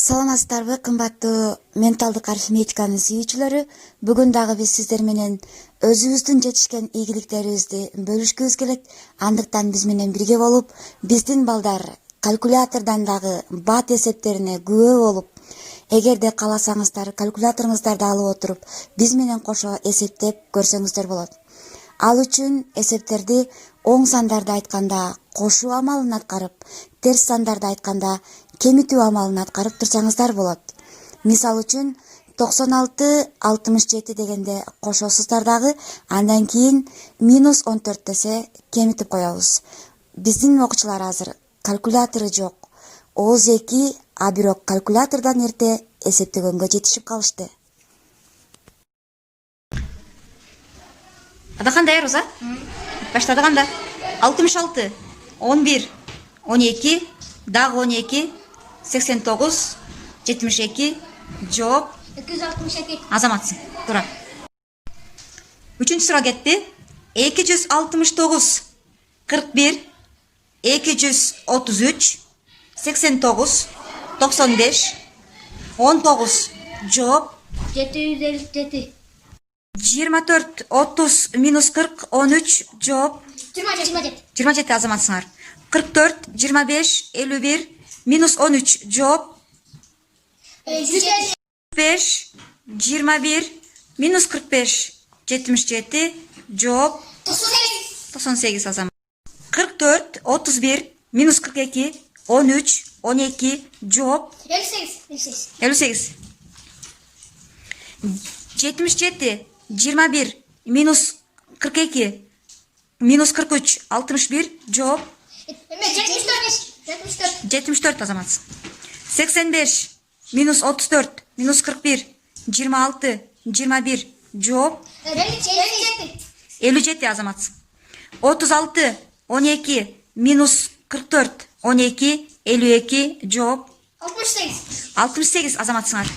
Саламатсыздарбы, кымбаттуу менталдык арифметиканын сүйүүчүлөрү. Бүгүн дагы биз сиздер менен өзүбүздүн жетишкен ийгиликтерибизди бөлүшкүбүз келет. Андыктан биз менен бирге болуп, биздин балдар калькулятордон дагы бат эсептерине күбө болуп, эгерде кааласаңыздар, калькуляторуңуздарды алып отуруп, биз менен кошо эсептеп көрсөңүздөр болот. Ал үчүн эсептерди оң сандарды айтканда кошуу амалын аткарып, терс сандарды айтканда кемитүү амалын аткарып турсаңыздар болот. Мисал үчүн 96-67 дегенде кошосуздар дагы, андан кийин -14 десе кемитип коебуз. Биздин окуучулар азыр калькулятору жок. Ооз 2, а бирок калькулятордон эрте эсептегөнгө жетишип калышты. Адахан даярбыз, а? Баштадык анда. 66, 11, 12, дагы 12, 89, 72, жооп 262. Азаматсың. Тура. 3-чү суроо кетти. 269, 41, 233, 89, 95, 19, жооп 757. 24, 30, -40, 13, жооп 27. 27 азаматсыңар. 44, 25, 51, -13, жооп 5, 21, -45, 77, жооп 98 азамат. 44, 31, -42, 13, 12, жооп 58. 58. 77, 21, -42, -43, 61, жооп 74 азаматсың. 85, -34, -41, 26, 21, жооп 57 азаматсың. 36, 12, -44, 12, 52, жооп 68. 68 азаматсыңар.